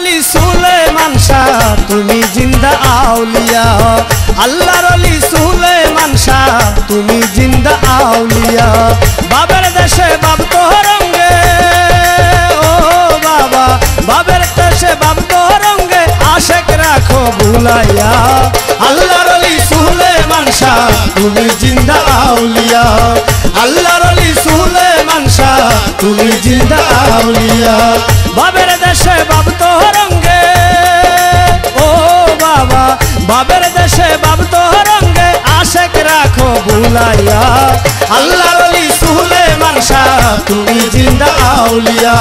ওলি সুলেমান শাহ তুমি জিন্দা আউলিয়া, আল্লাহর ওলি সুলেমান শাহ তুমি জিন্দা আউলিয়া। বাবের দেশে বাব তোরঙ্গে ও বাবা, বাবের দেশে বাব তোরঙ্গে আশেক রাখো ভুলাইয়া। আল্লাহর ওলি সুলেমান শাহ তুমি জিন্দা আউলিয়া, আল্লাহর ওলি সুলেমান শাহ তুমি জিন্দা আউলিয়া। বাবের দেশে বাব তোরঙ্গে ও বাবা, বাবের দেশে বাব তোরঙ্গে আশেক রাখো ভুলাইয়া। আল্লাহর ওলি সুলেমান শাহ তুমি জিন্দা আউলিয়া,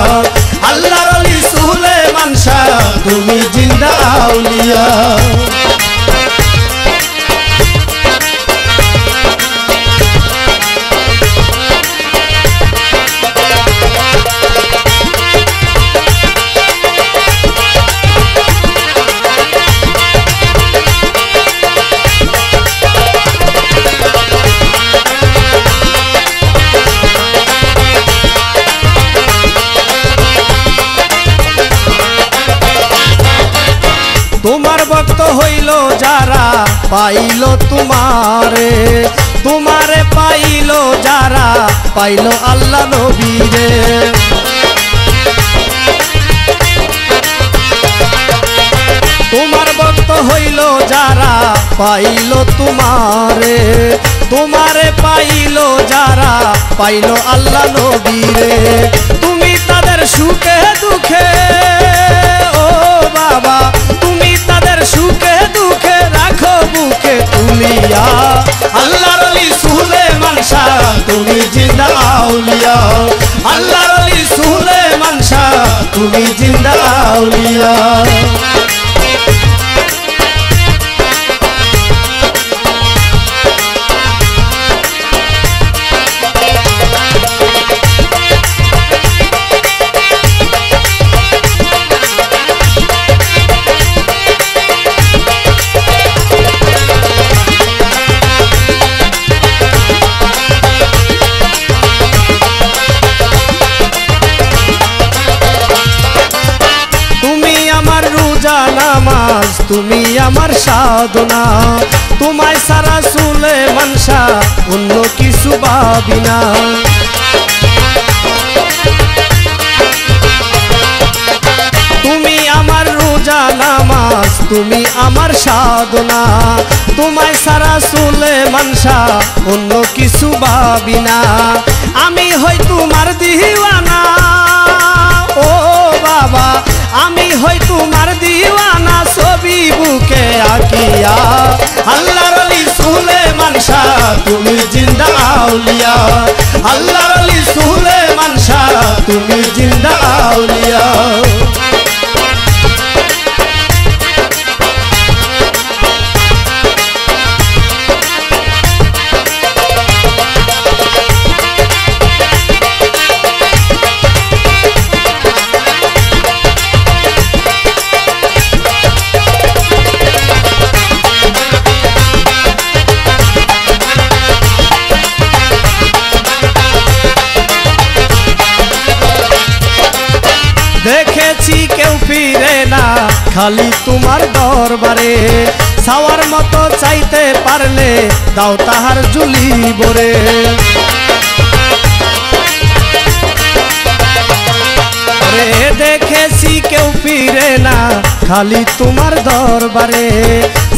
আল্লাহর ওলি সুলেমান শাহ তুমি জিন্দা আউলিয়া। তোমার ভক্ত হইল যারা পাইল তোমারে, তোমারে পাইল যারা পাইল আল্লাহ নবীরে। তোমার ভক্ত হইল যারা পাইল তোমারে, তোমারে পাইল যারা পাইল আল্লাহ নবীরে। তুমি তাদের সুখে দুঃখে ও বাবা, তুমি তাদের সুখে দুঃখে রাখো বুকে তুলিয়া। আল্লাহর ওলি সুলেমান শাহ তুমি জিন্দা আউলিয়া, আল্লাহর ওলি সুলেমান শাহ তুমি জিন্দা আউলিয়া। নামাজ তুমি আমার সাধনা, তোমায় সারা সুলেমান শাহ অন্য কিছু ভাবি না। তুমি আমার রোজা নামাজ তুমি আমার সাধনা, তোমায় সারা সুলেমান শাহ অন্য কিছু ভাবি না। আমি হই তোমার দিওয়ানা ও বাবা, আমি হই তোমার দিওয়ানা ছবি বুকে আঁকিয়া। আল্লাহর ওলি সুলেমান শাহ তুমি জিন্দা আউলিয়া, আল্লাহর ওলি সুলেমান শাহ তুমি জিন্দা আউলিয়া। দেখেছি কেউ ফিরে না খালি তোমার দরবারে, ছাওয়ার মতো চাইতে পারলে দাও তাহার জুলি বরে। দেখেছি কেউ ফিরে না খালি তোমার দরবারে,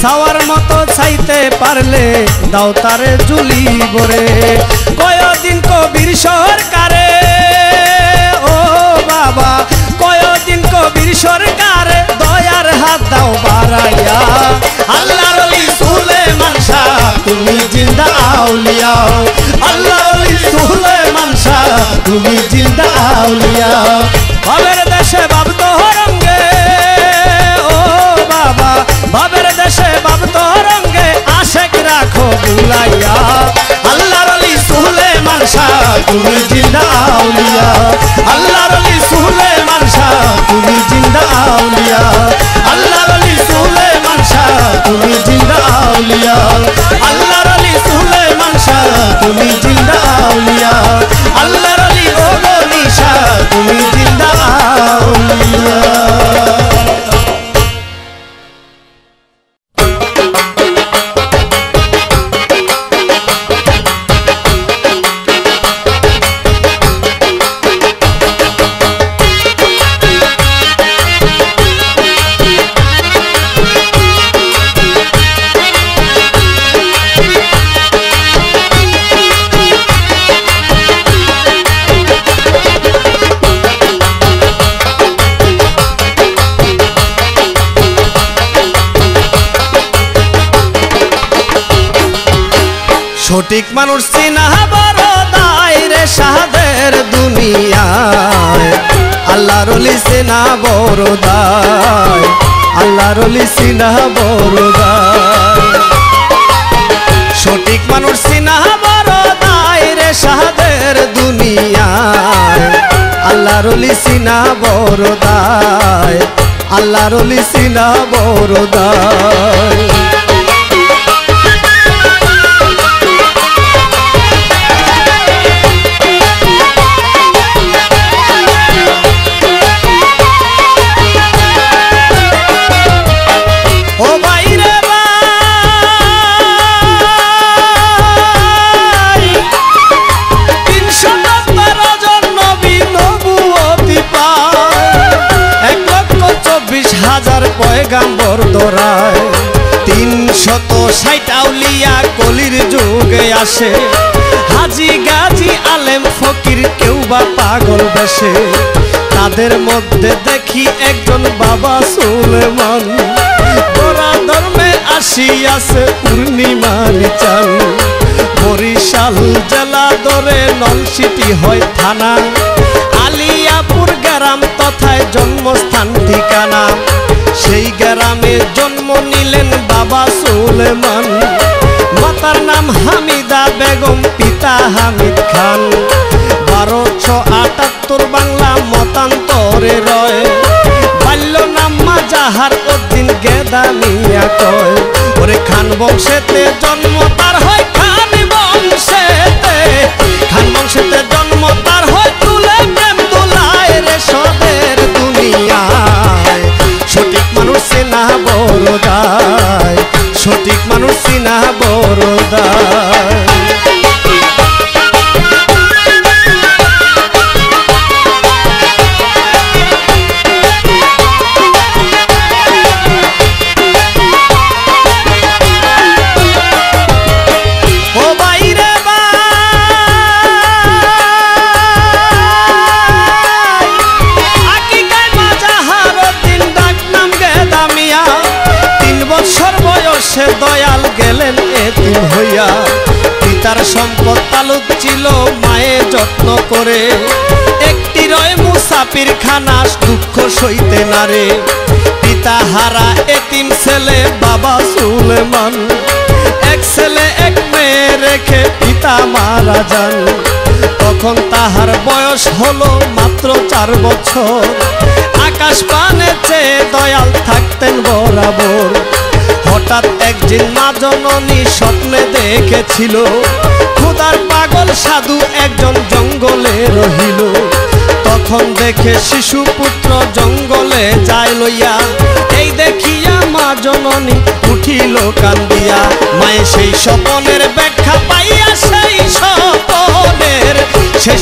ছাওয়ার মতো চাইতে পারলে দাও তারে জুলি বরে। কয়দিন কবির সরকারে ও বাবা, কয়দিন কবির সরকারে দয়ার হাত দাও বাড়াইয়া। আল্লাহর ওলি সুলেমান শাহ তুমি জিন্দা আউলিয়া, আল্লাহর ওলি সুলেমান শাহ তুমি জিন্দা আউলিয়া। বাবের দেশে বাব তোরঙ্গে ও বাবা, বাবের দেশে বাব তোরঙ্গে আশেক রাখো ভুলাইয়া। আল্লাহর ওলি সুলেমান শাহ তুমি জিন্দা আউলিয়া, আল্লাহর ওলি সুলেমান শাহ তুমি জিন্দা আউলিয়া, আল্লাহর ওলি সুলেমান শাহ তুমি জিন্দা আউলিয়া, আল্লাহর ওলি সুলেমান শাহ তুমি জিন্দা আউলিয়া, আল্লাহর ওলি ও গনি শাহ তুমি জিন্দা আউলিয়া। সঠিক মানুষ চিনা বড় দায় রে সাদের দুনিয়ায় আল্লাহর ওলি চিনা বড় দায় আল্লাহর ওলি চিনা বড় দায় সঠিক মানুষ চিনা বড় দায় রে সাদের দুনিয়ায় আল্লাহর ওলি চিনা বড় দায় আল্লাহর ওলি চিনা বড় দায় পয়গাম্বর দরায় ৩৬০ আউলিয়া কলির যুগে আসে হাজি গাজী আলেম ফকির কেউ বা পাগল বেশে তাদের মধ্যে দেখি একজন বাবা সুলেমান গোরা ধর্মে আসিয়াছে পূর্ণিমার চাল বরিশাল জেলা ধরে নলছিটি হয় থানা আলিয়াপুর গ্রাম তথায় জন্মস্থান ঠিকানা সেই গ্রামে জন্ম নিলেন বাবা সুলেমান মাতার নাম হামিদা বেগম পিতা হামিদ খান ১২৭৮ বাংলা মতান্তরে রয় বাল্য নাম মাজাহার উদ্দিন গেদা মিয়া কয় ওরে খান বংশেতে জন্ম তার হয় খান বংশেতে জন্ম তার হয় তুলে প্রেম দুলায় রে সদের দুনিয়ায় সঠিক মানুষ চিনা বড় দায় সঠিক মানুষ চিনা বড় দায় দয়াল গেলেন এতিম হইয়া পিতার সম্পদ তালুক ছিল মায়ে যত্ন করে একটি রয় মুসাফির খানা দুঃখ সইতে নারে পিতা হারা এতিম ছেলে বাবা সুলেমান এক ছেলে এক মেয়ে রেখে পিতা মারা যান তখন তাহার বয়স হলো মাত্র 4 বছর আকাশ পানে চেয়ে দয়াল থাকতেন বরাবর হঠাৎ একদিন মা জননী স্বপ্নে দেখেছিল খোদার পাগল সাধু একজন জঙ্গলে রহিল তখন দেখে শিশু পুত্র জঙ্গলে যায় লইয়া এই দেখিয়া মা জননী উঠিল কান্দিয়া মায়ে সেই স্বপ্নের ব্যাখ্যা পাইয়া সেই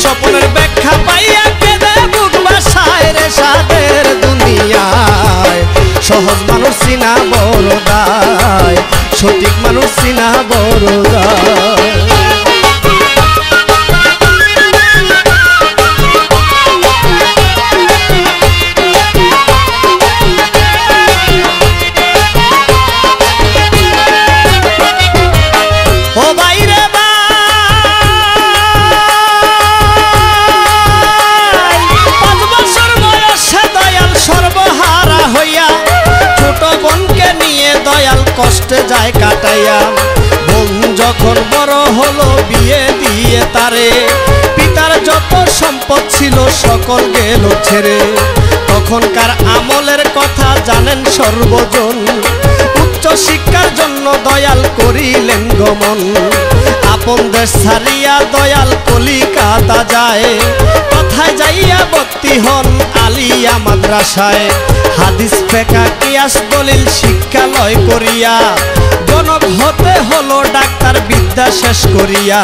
স্বপ্নের ব্যাখ্যা পাইয়া কেঁদে বুক বাসায় রে সাদের দুনিয়ায় সহজ মানুষ চিনা বড় দায় সঠিক মানুষ চিনা বড় দায় কষ্টে যায় কাটাইয়া বোন যখন বড় হলো বিয়ে দিয়ে তারে পিতার যত সম্পদ ছিল সকল গেল ছেড়ে তখনকার আমলের কথা জানেন সর্বজন উচ্চ শিক্ষার জন্য দয়াল করিলেন গমন আপন দেশ ছাড়িয়া দয়াল কলিকাতা যায় কথায় যাইয়া ভর্তি হন আলিয়া মাদ্রাসায় হাদিস ফিকহ কিয়াস দলিল শিক্ষালয় করিয়া জনক হতে হলো ডাক্তার বিদ্যা শেষ করিয়া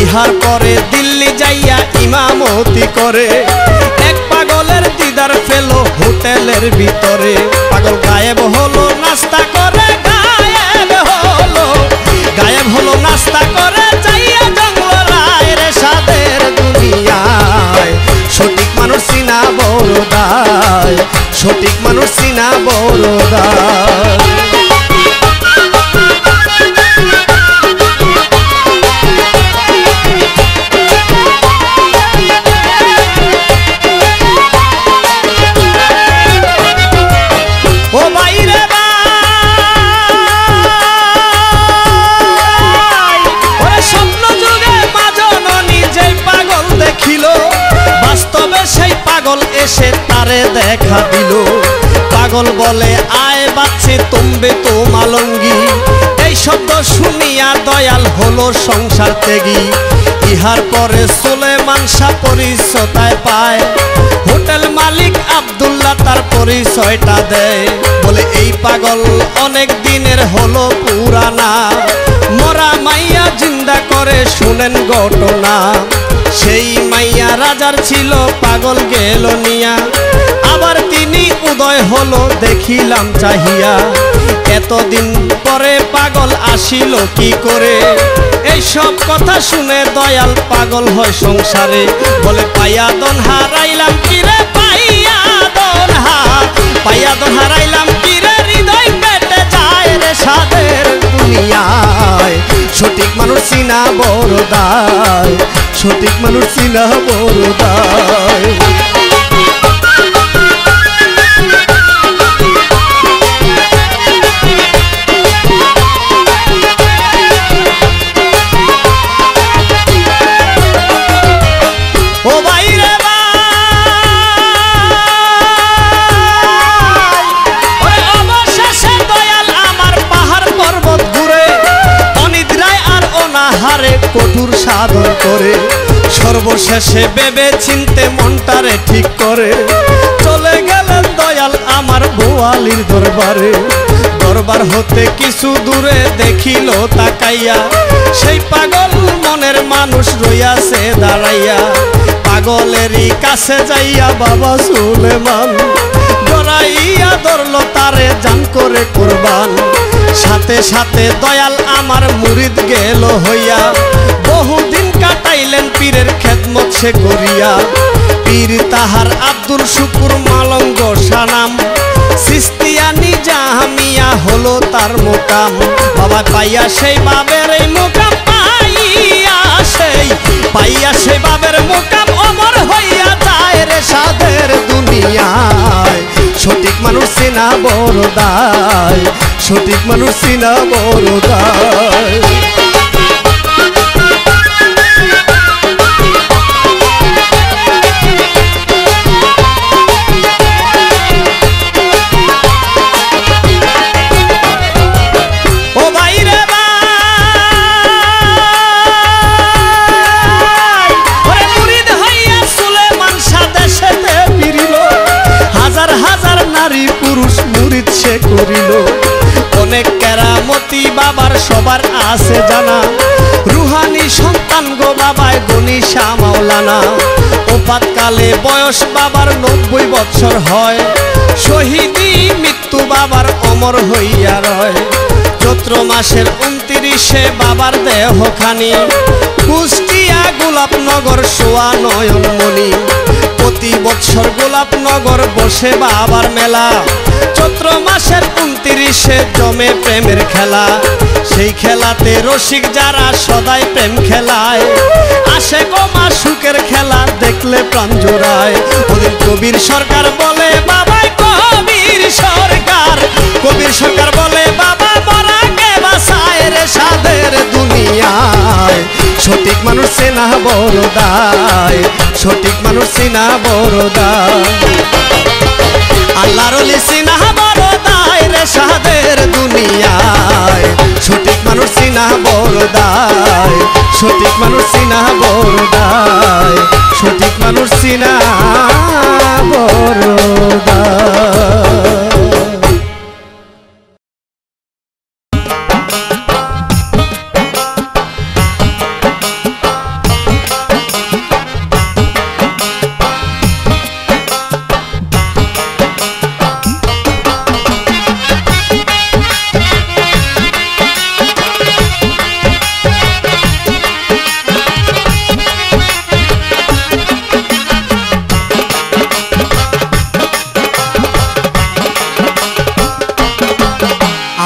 ইহার পরে দিল্লি যাইয়া ইমামতি করে এক পাগলের দিদার পেল হোটেলের ভিতরে পাগল গায়েব হলো নাস্তা করে গায়েব হলো নাস্তা করে যাইয়া জঙ্গলায় রে সাদের দুনিয়ায় সঠিক মানুষ চিনা বড় দায় সঠিক মানুষ চিনা বড় দায় পাগল এসে তারে দেখা দিল। পাগল বলে আয় বাচ্চে তুমবে তো মালঙ্গি। এই শব্দ শুনিয়া দয়াল হলো সংসার ত্যাগী। ইহার পরে সুলেমান শাহ পরিচয় পায়। হোটেল মালিক আব্দুল্লাহ তার পরিচয়টা দেয়। বলে এই পাগল অনেক দিনের হলো পুরানা। মরা মাইয়া জিন্দা করে শুনেন ঘটনা। সেই মাইয়া রাজার ছিল পাগল গেল নিয়া। আবার তিনি উদয় হলো দেখিলাম চাহিয়া। এতদিন পরে পাগল আসিল কি করে? এই সব কথা শুনে দয়াল পাগল হয় সংসারে। বলে পাইয়া দন হারাইলাম কিরে, পাইয়া দন হারাইলাম কিরে, হৃদয় পেটে যায় রে সাদের দুনিয়ায়। সঠিক মানুষ চিনা বড় দায়, সঠিক মানুষ চিনা বড় দায়। ও বাইরে অবশেষে দয়াল আমার পাহাড় পর্বত ঘুরে অনিদ্রায় আর অনাহারে কঠোর সাধন করে। সর্বশেষে ভেবে চিনতে মনটারে ঠিক করে চলে গেলেন দয়াল আমার বোয়ালির দরবারে। দরবার হতে কিছু দূরে দেখিল তাকাইয়া, সেই পাগল মনের মানুষ রইয়াছে দাঁড়াইয়া। পাগলেরই কাছে যাইয়া বাবা সুলেমান জড়াইয়া ধরল তারে জান করে কুরবান। সাথে সাথে দয়াল আমার মুরিদ গেল হইয়া। বহুদিন কাটাইলেন পীরের খেদমত সে করিয়া। পীর তাহার আব্দুল শুকুর মালঙ্গ সানাম। সিস্তিয়ানি জাহামিয়া হলো তার মোকাম। বাবা পাইয়া সেই বাবের এই মোকাম, পাইয়া সেই বাবের মোকাম অমর হইয়া যায় রে সাদের দুনিয়ায়। সঠিক মানুষ চিনা বড় দায়, সঠিক মানুষ চিনা বড় দায়। করিল অনেক কেরামতি বাবার সবার আছে জানা। রুহানি সন্তান গো বাবায় গনি শাহ মাওলানা। ওপাতকালে বয়স বাবার 90 বছর হয়। শহীদি মৃত্যু বাবার অমর হইয়া রয়। চৈত্র মাসের 29-এ বাবার দেহখানি কুষ্টিয়া গোলাপনগর সোয়া নয়নমণি। প্রতি বছর গোলাপনগর বসে বাবার মেলা। চৈত্র মাসের 29-এ জমে প্রেমের খেলা। সেই খেলাতে রসিক যারা সদাই প্রেম খেলায়। আসে গোমা সুখের খেলা দেখলে প্রাণ জোড়ায়। ওদিন কবির সরকার বলে বাবা, কবির সরকার বলে বাবা মরাকে বাঁচায় রে সাদের দুনিয়ায়। সঠিক মানুষ চেনা বড় দায়, সঠিক মানুষ চিনা বড় দায়। আল্লাহর ওলি চিনা বড় দায় রে সাদের দুনিয়ায়। সঠিক মানুষ চিনা বড় দায়, সঠিক মানুষ চিনা বড় দায়, সঠিক মানুষ চিনা বড় দায়।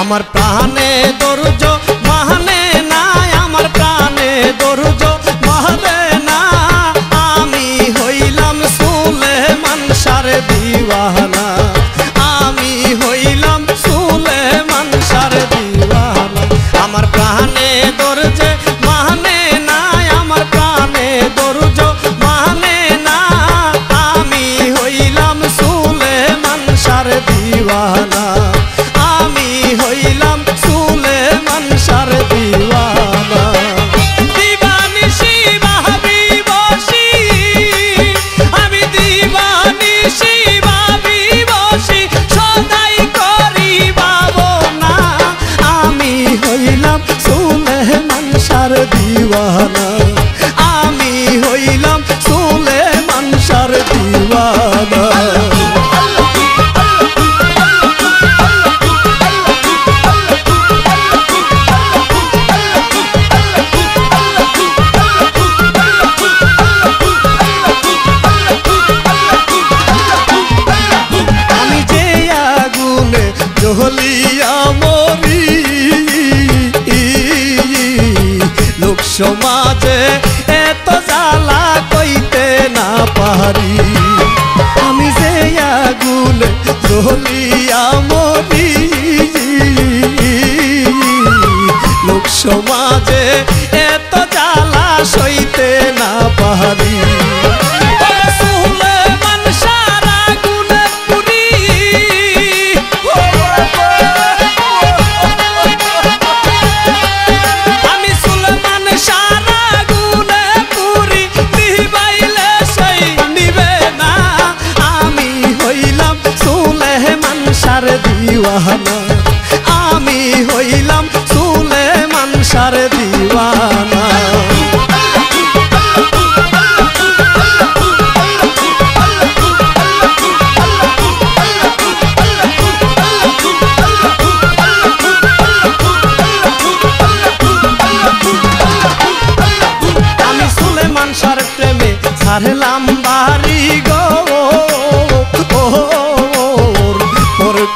আমার প্রাণে দরজ মানে না, আমার প্রাণে দরজ মানে না। আমি হইলাম সুলেমান শাহর দিওয়ানা, আমি হইলাম সুলেমান শাহর দিওয়ানা। আমার প্রাণে দরজ মানে না, আমার প্রাণে দরজ মানে না। আমি সমাজে এত জ্বালা কইতে না পারি আমি যে আগুনে জ্বলিয়া মরি লোক সমাজে এত জ্বালা সইতে না পারি দিওয়ানা আমি হইলাম সুলেমান শাহর দিওয়ানা আমি সুলেমান শাহর প্রেমে ছাড়লাম বাড়ি গো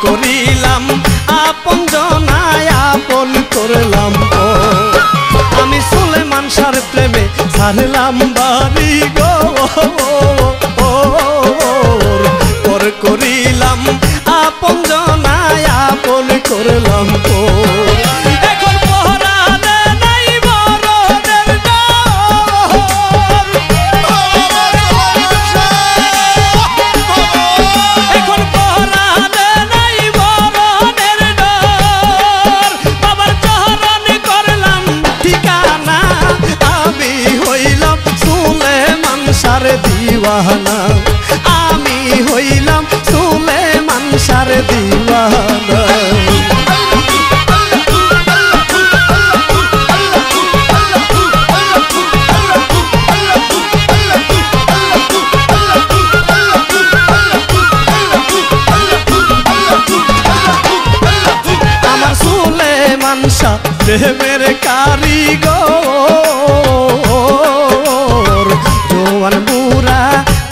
করিলাম আপন জনায় আপন করলাম আমি সুলেমান শাহর প্রেমে ছাড়লাম বাড়ি গো পর করিলাম আপন জনায় আপন করলাম দিওয়ানা আমি হইলাম সুলেমান শাহর দিওয়ানা আমার সুলেমান শাহ প্রেমের কারিগর জোয়ান বুড়া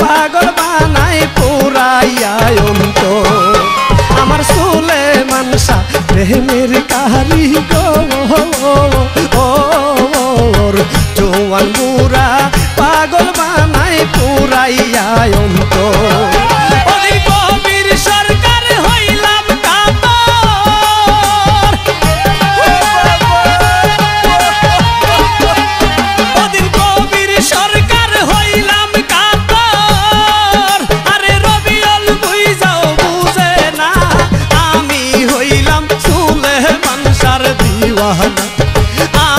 পাগল বানাই পুরাইয়া অন্তর আমার সুলেমান শাহ প্রেমের কারিগর জোয়ান বুড়া পাগল বানাই পুরাইয়া অন্তর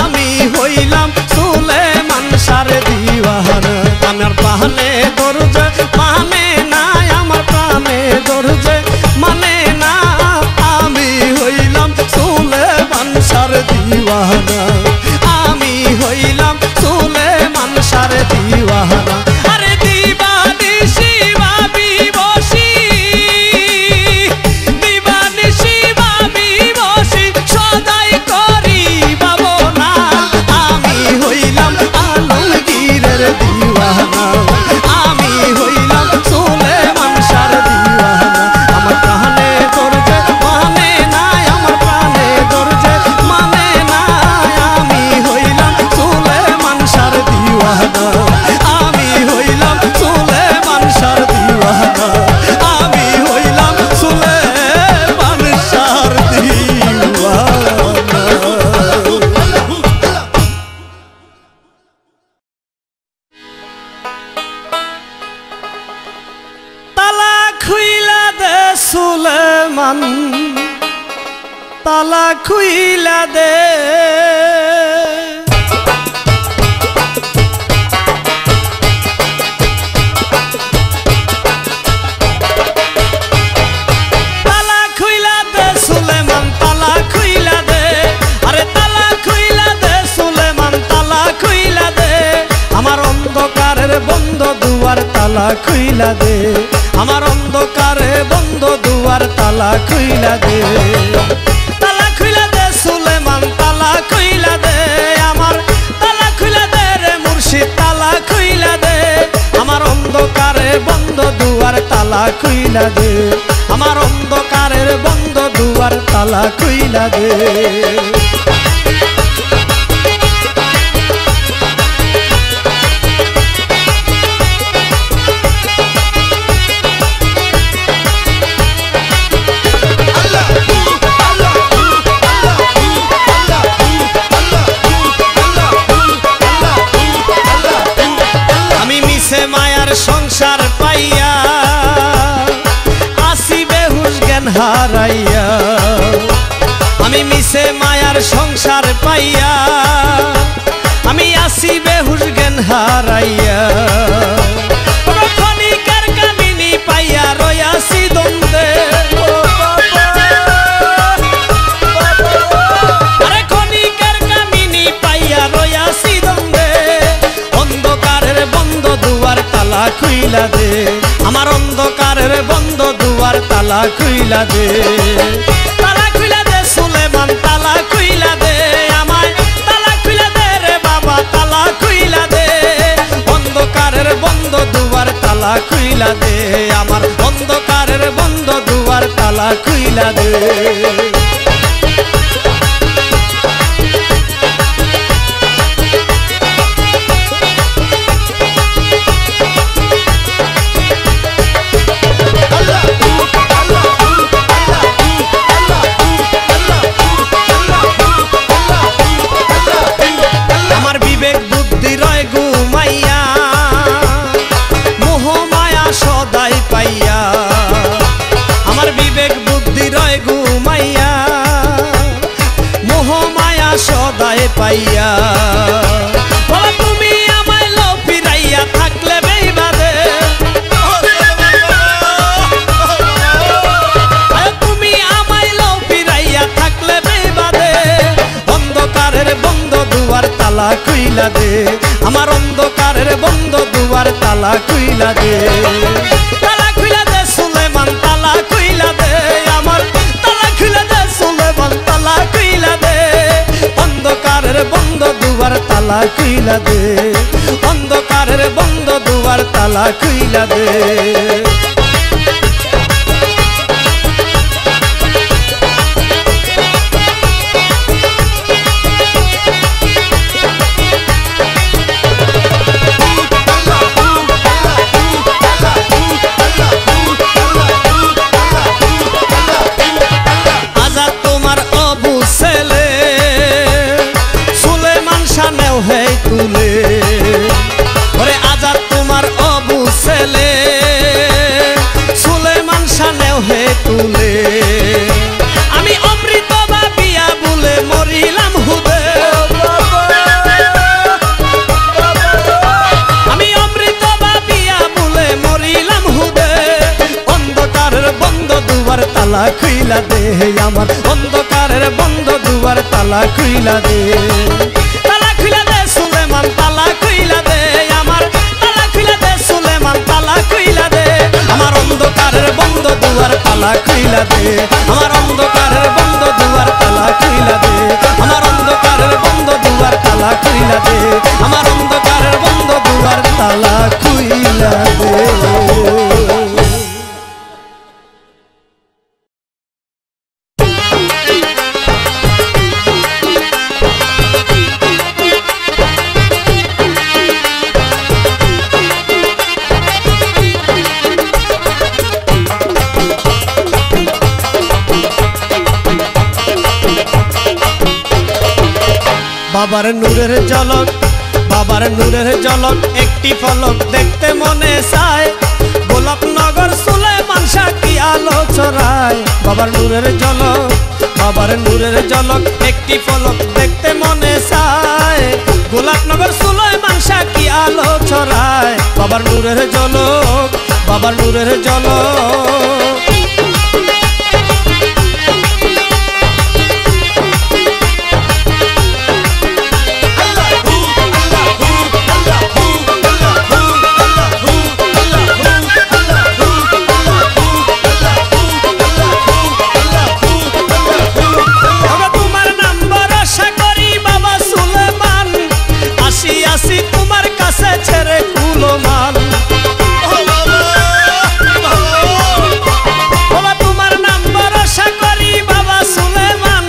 আমি হইলাম সুলেমান শাহর দিওয়ানা আমার প্রাণে দরজে মানে না আমার প্রাণে দরজে মানে না আমি হইলাম সুলেমান শাহর দিওয়ানা আমি হইলাম সুলেমান শাহর দিওয়ানা আরে দিবানি শিবা বিবসি দিবানি শিবা বিবসি সদাই করি বাবনা আমি হইলাম আলমগীরের দিওয়ানা আমি হইলাম সুলেমান শাহর দিওয়ানা আমার প্রাণে দরজে মানে না আমার প্রাণে দরজে মানে না আমি হইলাম সুলেমান শাহর দিওয়ানা আমি হইলাম সুলেমান শাহর দিওয়ানা আমি হইলাম সুলেমান শাহর দিওয়ানা তালা খুইলা দে সুলেমান তালা খুইলা দে তালা খুইলা দে সুলেমান তালা খুইলা দে আরে তালা খুইলা দে সুলেমান তালা খুইলা দে আমার অন্ধকারের বন্ধ দুয়ার তালা খুইলা দে আমার অন্ধকারে বন্ধ দুয়ার তালা খুইলা দে তালা খুইলা দে সুলেমান তালা খুইলা দে আমার তালা খুইলা দে রে মুর্শিদ তালা খুইলা দে আমার অন্ধকারে বন্ধ দুয়ার তালা খুইলা দে আমার অন্ধকারের বন্ধ দুয়ার তালা খুইলা দে মায়ার সংসার পাইয়া আসি বেহুশ জ্ঞান হারাইয়া আমি মিছে মায়ার সংসার পাইয়া আমি আসি বেহুশ জ্ঞান হারাইয়া ক্ষণিকের কামিনী পাইয়া রয়াসি দ্বন্দ্বে আরে ক্ষণিকের কামিনী পাইয়া রয়াসি দ্বন্দ্বে অন্ধকারের বন্ধ দুয়ার তালা খুইলা দে আমার অন্ধকারের বন্ধ দুয়ার তালা খুইলা দে তালা খুইলা দে সুলেমান তালা খুইলা দে আমায় তালা খুইলা দে রে বাবা তালা খুইলা দে অন্ধকারের বন্ধ দুয়ার তালা খুইলা দে আমার অন্ধকারের বন্ধ দুয়ার তালা খুইলা দে সদায় পাইয়া বলা তুমি আমায় লো ফিরাইয়া থাকলে বেইবাদে তুমি আমায় লো ফিরাইয়া থাকলে বেইবাদে অন্ধকারের বন্ধ দুয়ার তালা খুইলা দে আমার অন্ধকারের বন্ধ দুয়ার তালা খুইলা দে তালা খুইলা দে সুলেমান তালা খুইলা দে আমার তালা খুইলা দে সুলেমান তালা খুইলা দে অন্ধকারের বন্ধ দুয়ার তালা খুইলা দে অন্ধকারের বন্ধ দুয়ার তালা খুইলা দে আজাদ তোমার অবু ছেলে সুলেমান শানেও হে তুলে ওরে আজাদ তোমার অবু ছেলে সুলেমান শানেও হে তুলে আমি অমৃত ভাবিয়া বলে মরিলাম হুদে আমি অমৃত ভাবিয়া বলে মরিলাম হুদে অন্ধকারের বন্ধ দুয়ার তালা খুইলা দে আমার অন্ধকারের বন্ধ দুয়ার তালা খুইলা দে তালা খুইলা দে সুলেমান তালা খুইলা দে আমার তালা খুইলা দে সুলেমান তালা খুইলা দে আমার অন্ধকারের বন্ধ দুয়ার তালা খুইলা দে আমার অন্ধকারের বন্ধ দুয়ার তালা খুইলা দে আমার অন্ধকারের বন্ধ দুয়ার তালা খুইলা দে আমার অন্ধকারের বন্ধ দুয়ার তালা খুইলা দে বাবার নূরের ঝলক বাবার নূরের ঝলক একটি ফলক দেখতে মনে চায় গোলাপনগর সুলেমান শাহ কি আলো ছড়ায় বাবার নূরের ঝলক বাবার নূরের ঝলক একটি ফলক দেখতে মনে চায় গোলাপনগর সুলেমান শাহ কি আলো ছড়ায় বাবার নূরের ঝলক বাবার নূরের ঝলক ছেড়ে কুলো মান বাবা তোমার নাম ভরসা করি বাবা সুলেমান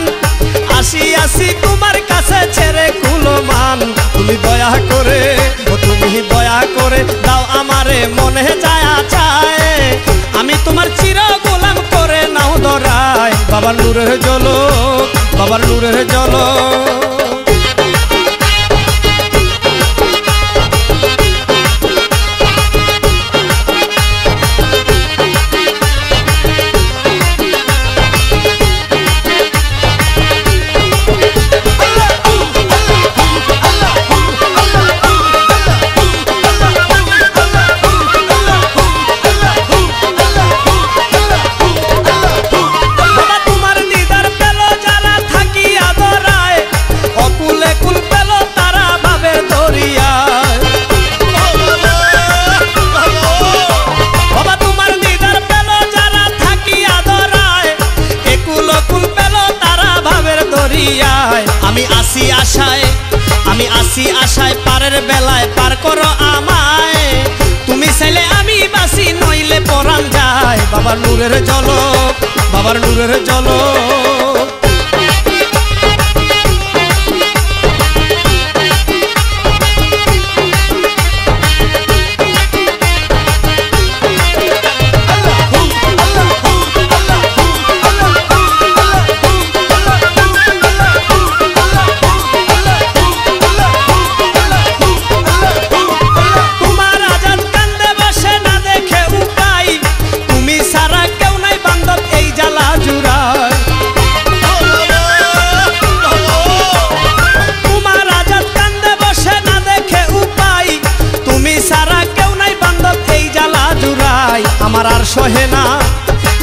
আসি আসি তোমার কাছে ছেড়ে কুলো মান তুমি দয়া করে ও তুমি দয়া করে দাও আমারে মনে যায় চায় আমি তোমার চির গোলাম করে নাও ধরায় বাবার নূরের ঝলক বাবার নূরের ঝলক আছি আশায় পারের বেলায় পার করো আমায় তুমি চাইলে আমি বাসি নইলে পরাণ যায় বাবার নূরের ঝলক বাবার নূরের ঝলক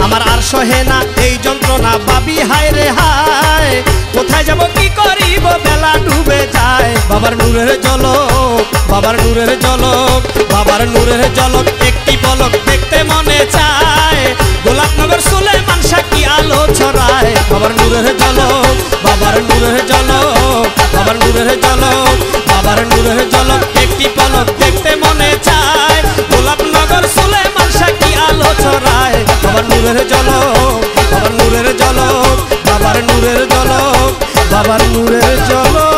আমার আর সহে না এই যন্ত্রণা বাবি হায় রে হায় কোথায় যাব কি করিব বেলা ডুবে যায় বাবার নূরের ঝলক বাবার নূরের ঝলক বাবার নূরের ঝলক একটি পলক দেখতে মনে চায় গোলাপনগর সুলেমান শাহ কি আলো ছড়ায় বাবার নূরের ঝলক বাবার নূরের ঝলক বাবার নূরের ঝলক বাবার নূরের ঝলক একটি পলক দেখতে মনে চায় গোলাপনগর সুলেমান শাহ কি আলো ছড়ায় বাবার নূরের ঝলক বাবার নূরের ঝলক বাবার নূরের ঝলক বাবার নূরের ঝলক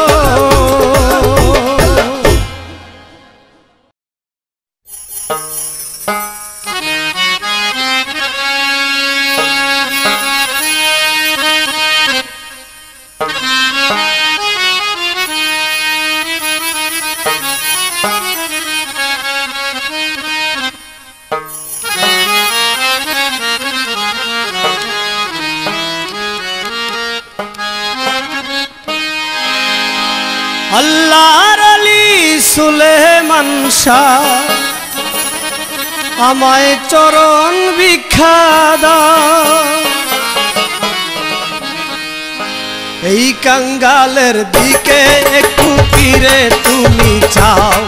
আল্লাহর আলী সুলেমান শাহ আমায় চরণ ভিক্ষা দাও এই কাঙ্গালের দিকে একটু ফিরে তুমি চাও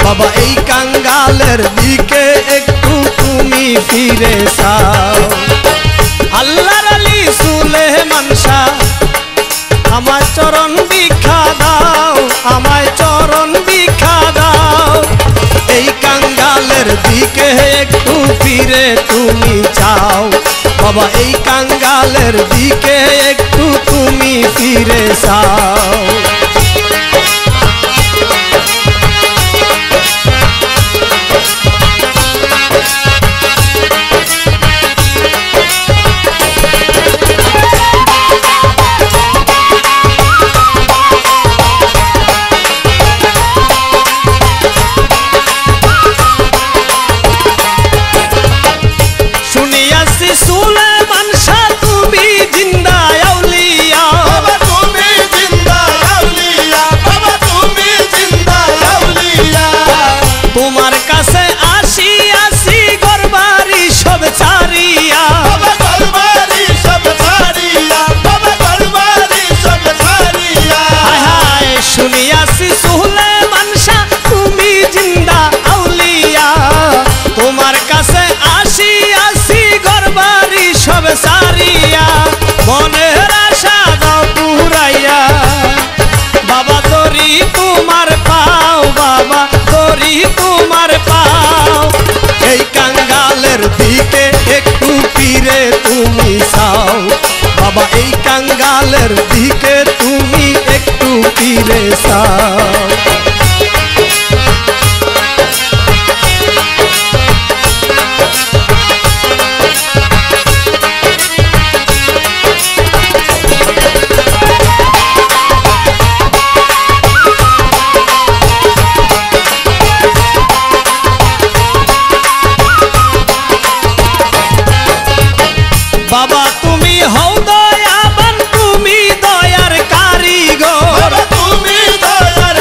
বাবা এই কাঙ্গালের দিকে একটু তুমি ফিরে চাও আল্লাহর আলী সুলেমান শাহ আমায় চরণ ভিক্ষা দাও আমায় চরণ ভিক্ষা দাও এই কাঙ্গালের দিকে একটু ফিরে তুমি চাও বাবা এই কাঙ্গালের দিকে একটু তুমি ফিরে চাও সুলেমান শাহ তুমি জিন্দা আউলিয়া বাবা তুমি জিন্দা আউলিয়া বাবা তুমি জিন্দা আউলিয়া তোমার কাছে আসি আসি গরবারি সব ছাড়িয়া বাবা গরবারি সব ছাড়িয়া বাবা গরবারি সব ছাড়িয়া হায় হায় শুনিয়াছি সুলেমান শাহ তুমি জিন্দা আউলিয়া তোমার কাছে আসি আসি গরবারি সব সারিয়া মনের আশা দাও পুরাইয়া বাবা তোরি তোমার পাও বাবা তোরি তোমার পাও এই কাঙ্গালের দিকে একটু ফিরে তুমি চাও বাবা এই কাঙ্গালের দিকে তুমি একটু ফিরে চাও বাবা তুমি হও দয়াবান তুমি দয়ার কারিগর বাবা তুমি দয়ার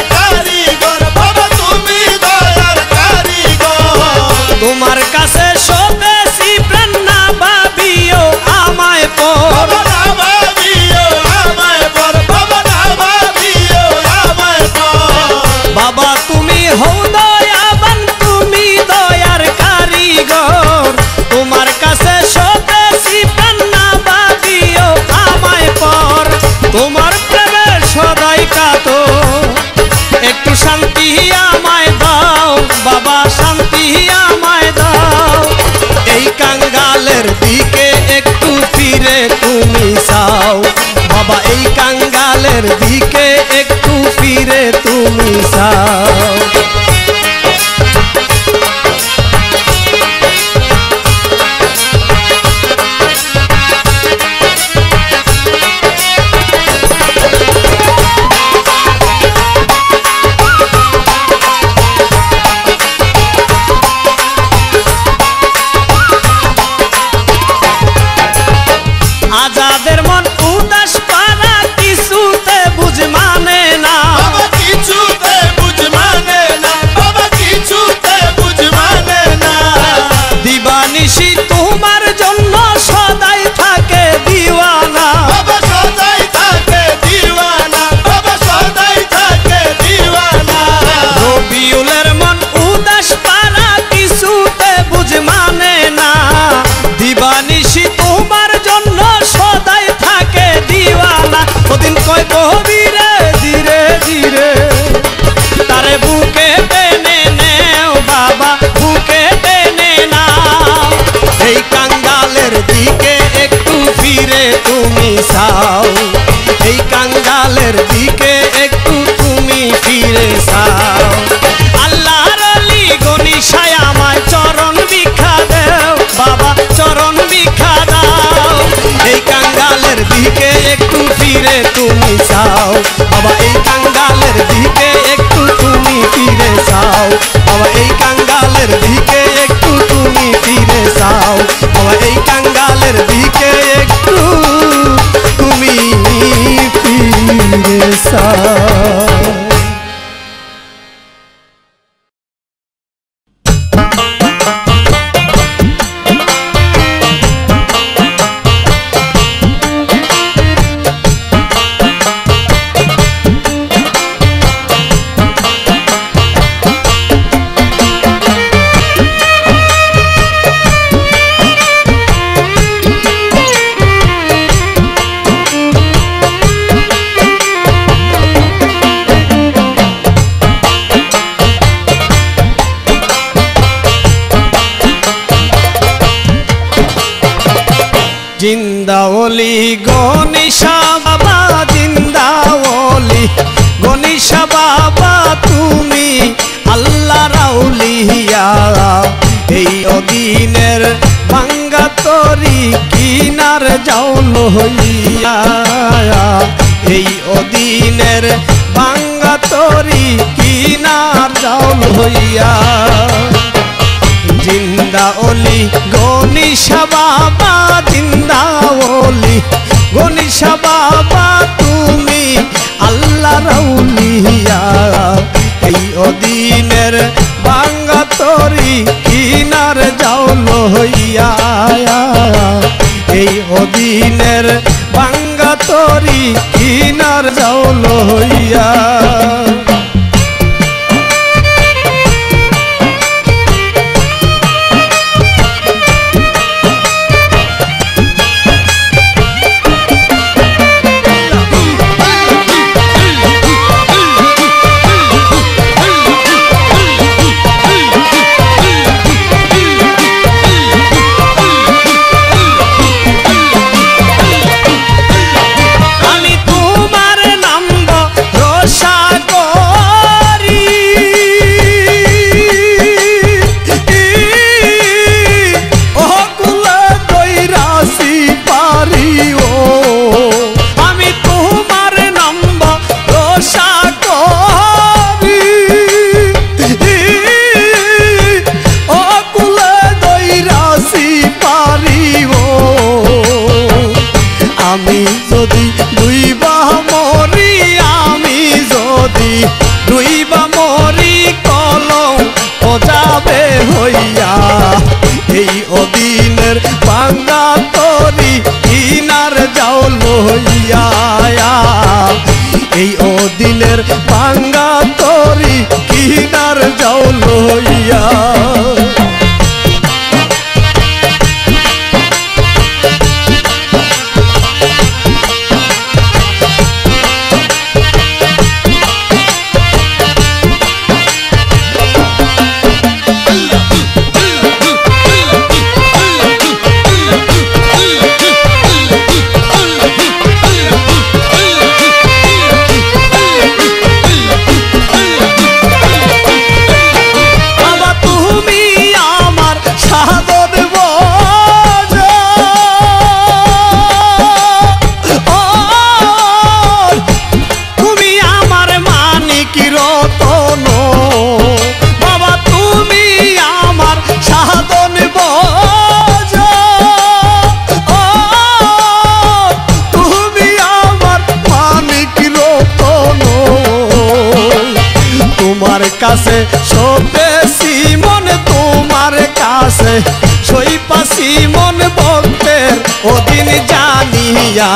জিন্দাওলি গণেশা বাবা, জিন্দাওলি গণেশা বাবা, তুমি আল্লাহ রাউলিয়া। এই অদিনের ভাঙ্গা তরি কিনার যাও লইয়া, এই অদিনের ভাঙ্গা তরি কিনার যাও লইয়া। জিন্দাওলি গণেশা বাবা, জিন্দাওলি গণেশা বাবা, তুমি আল্লাহ রাউলিয়া। এই অদিনের ভাঙ্গা তরি কিনার যাও লইয়া, এই অদিনের ভাঙ্গা তরি কিনার যাও লইয়া। আমি যদি দুইবা মরি, আমি যদি দুইবা মরি, কলম ও যাবে হইয়া। এই অদিনের ভাঙ্গা তরি কিনার যাও লইয়া, এই অদিনের ভাঙ্গা তরি কিনার যাও লইয়া। তোমার কাছে সপেছি মন, তোমার কাছে সইপাছি মন, ভক্তের অদিন জানিয়া।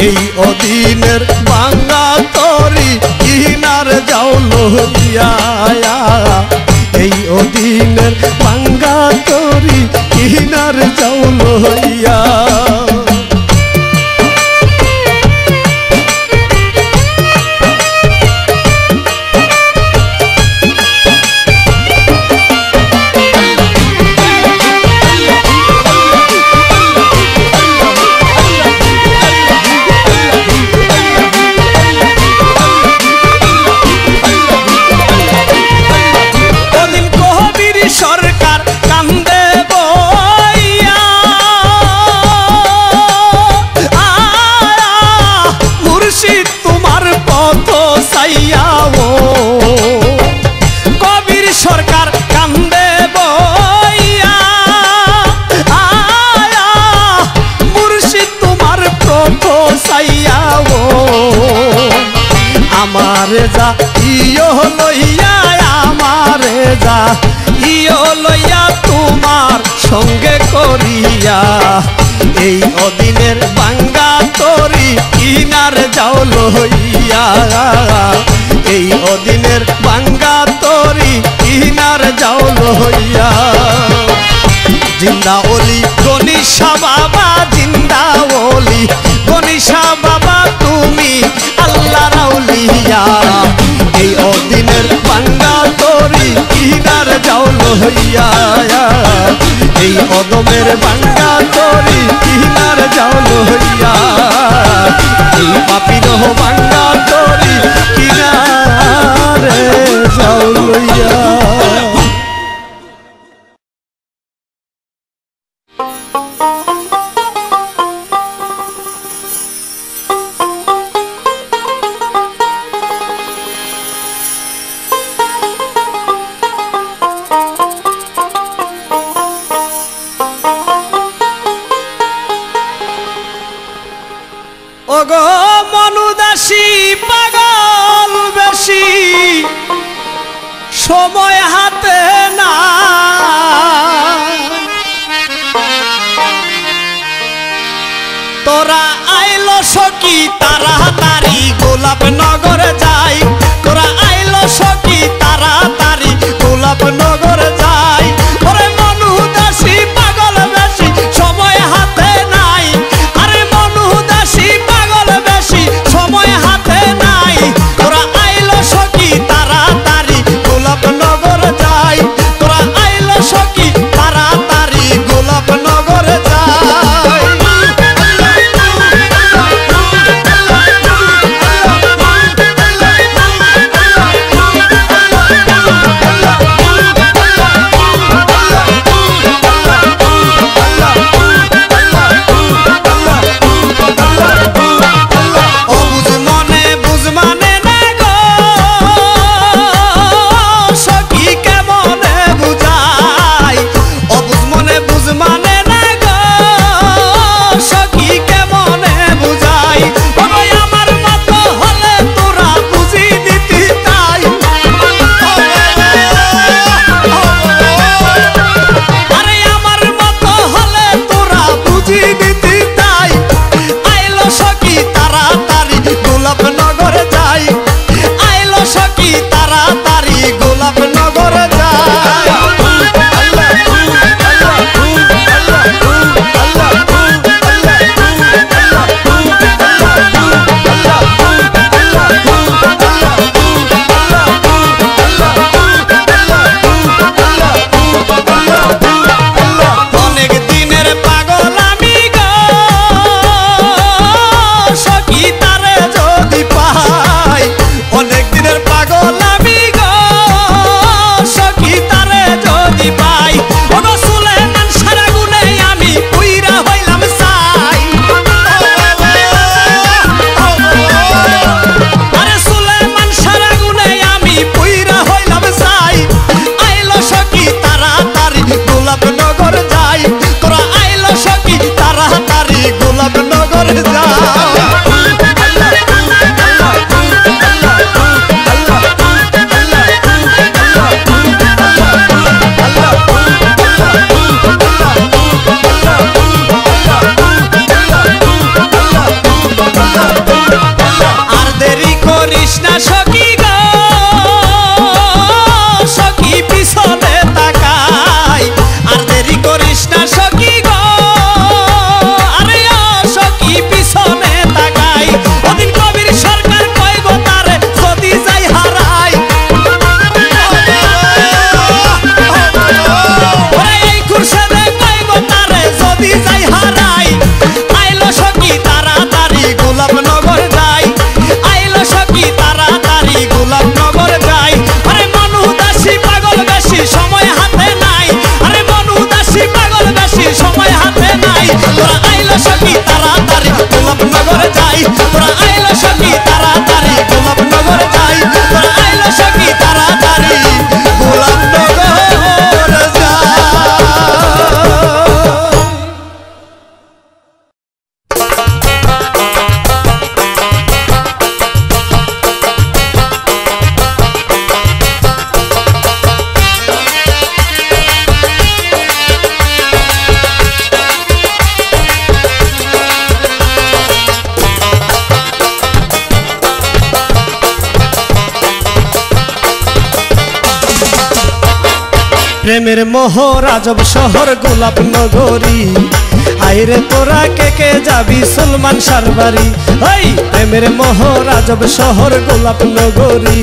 এই অদিনের ভাঙ্গা তরি কিনার যাও লইয়া, এই অদিনের ভাঙ্গা তরি কিনার যাও লইয়া। সরকার কান্দে বইয়া, মুর্শিদ তোমার পথ চাইয়া। ও কবির সরকার কান্দে বইয়া, মুর্শিদ তোমার পথ চাইয়া। ও আমারে যা ইয় লইয়া, আমারে যা ইয় লইয়া, তোমার সঙ্গে করিয়া। এই অদিনের ভাঙ্গা তরি কিনার যাও লইয়া, এই অদিনের ভাঙ্গা তরি কিনার যাও লইয়া। জিন্দাওলি গণেশা বাবা, জিন্দাওলি গণেশা বাবা, তুমি আল্লাহ রাউলিয়া। এই অদিনের ভাঙ্গা তরি কিনার যাও লইয়া, এই অদমের ভাঙ্গা তরি কিনার গোলাপনগর যাই তোরা আইলো সখী তাড়াতাড়ি গোলাপনগর যাই ওরে মনু দাসী পাগল বেশি সময় হাতে নাই আরে মনু দাসী পাগল বেশি সময় হাতে নাই তোরা আইলো সখী তাড়াতাড়ি গোলাপনগর যাই তোরা আইলো সখী তাড়াতাড়ি গোলাপনগর যাই প্রেমের মোহ রাজব শহর গোলাপনগরী আইরে তোরা কে কে যাবি সুলমান সারবারি ওই প্রেমের মোহ রাজব শহর গোলাপনগরী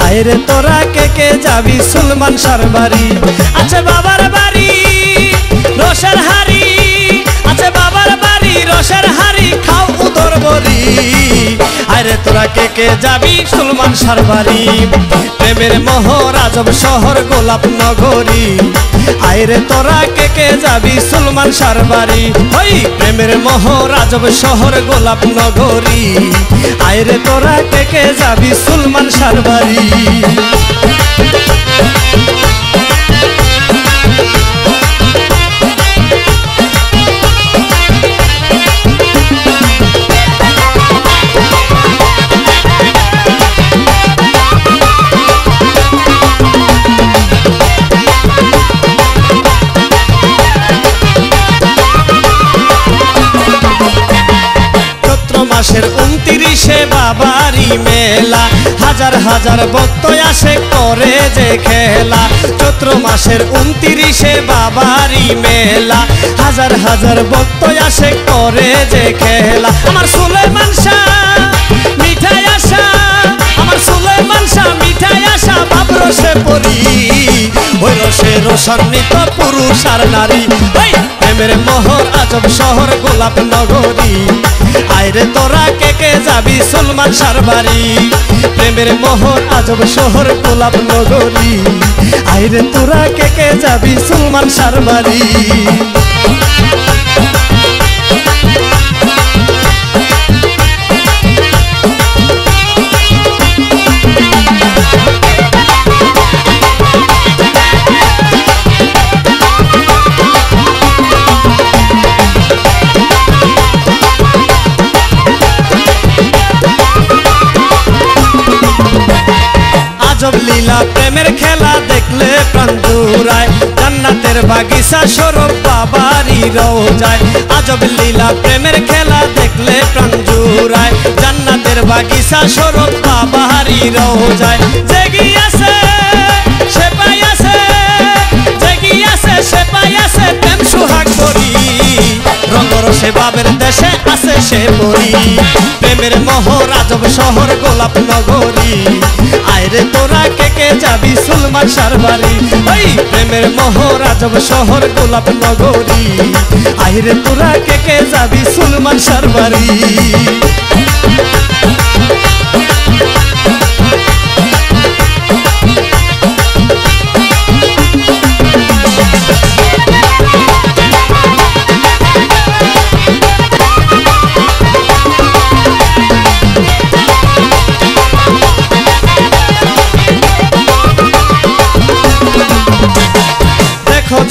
আইরে তোরা কে কে যাবি সুলমান সারবারি আছে বাবার বাড়ি রসের হাড়ি আছে বাবার বাড়ি রসের হাড়ি খাও উদর বলি আইরে তোরা কে কে যাবি সুলমান সারবারি প্রেমের মোহ রাজব শহর গোলাপনগরী আইরে তোরা কে কে যাবি সুলমান সারবারি ওই প্রেমের মোহ রাজব শহর গোলাপনগরী আইরে তোরা কে কে যাবি সুলমান সারবারি মাসের 29 29 বাবারি মেলা, হাজার হাজার ভক্ত আসে করে যে খেলা। চৈত্র মাসের 29 বাবারি মেলা, হাজার হাজার ভক্ত আসে করে যে খেলা। আমার সুলেমান শাহ মিঠাই আশা, আমার সুলেমান শাহ মিঠাই আশা, বাপ রসে পরি ওই রসে রসান্বিত পুরুষ আর নারী। প্রেমের মোহর আজব শহর গোলাপ নগরী, আইরে তোরা কে কে যাবি সুলমান শাহর বাড়ি। প্রেমের মোহর আজব শহর গোলাপ নগরী, আইরে তোরা কে কে যাবি সুলমান শাহর বাড়ি। আজব লীলা প্রেমের খেলা দেখলে প্রাণ জুড়ায়, জান্নাতের বাগিচা স্বরূপ বাবারি রোজায়। আজব লীলা প্রেমের খেলা দেখলে প্রাণ জুড়ায়, জান্নাতের বাগিচা স্বরূপ বাবারি রোজায়। জেগি আছে সে পাই আছে, জেগি আছে সে পাই আছে, প্রেম সুহাগ করি রঙ্গরসে বাবের দেশে আছে সে পরি। প্রেমের মোহর আজব শহর গোলাপ নগরী, আইরে তোরা কে কে যাবি সুলমান শাহর বাড়ি। ওই প্রেমের মোহর আজব শহর গোলাপ নগরী, আইরে তোরা কে কে যাবি সুলমান শাহর বাড়ি।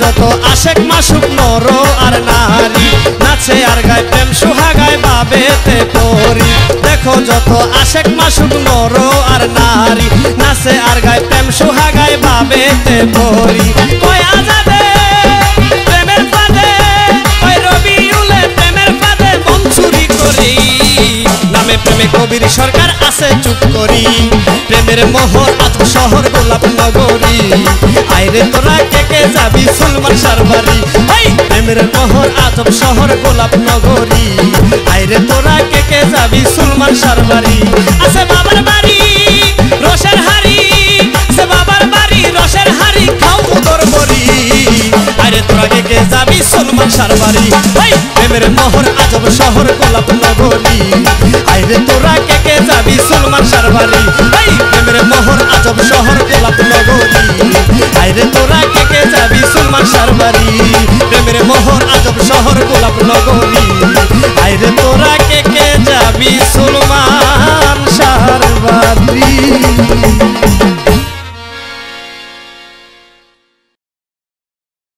যত আশেক মাসুক নর আর নারী, নাচে আর গায় প্রেম সুহাগায় বাবেতে পরি। দেখো যত আশেক মাসুক নর আর নারী, নাচে আর গায় প্রেম সুহাগায় বাবেতে পরি। কয় আজাদে প্রেমের ফাঁদে, কয় রবিউলে প্রেমের ফাঁদে মন চুরি করি, নামে প্রেমে কবির সরকার আছে চুপ করি। প্রেমের মোহর আজব শহর গোলাপ নগরী, আইরে তোরা কে কে যাবি সুলমান শাহর বাড়ি। প্রেমের মোহর আজব শহর গোলাপ নগরী, আইরে তোরা কে কে যাবি সুলমান শাহর বাড়ি। আছে বাবার বাড়ি রসের হাড়ি, আছে বাবার বাড়ি রসের হাড়ি, খাও উদর বড়ি, আইরে তোরা কে কে যাবি সুলমান শাহর বাড়ি। প্রেমের মোহর আজব শহর গোলাপ নগরী, আইরে তোরা কে কে যাবি সুলমান শাহর বাড়ি। প্রেমের মোহর আজব শহর গোলাপ নগরী, আইরে তোরা কে কে যাবি সুলমান শাহর বাড়ি। প্রেমের মোহর আজব শহর গোলাপ নগরী, আইরে তোরা কে কে যাবি সুলমান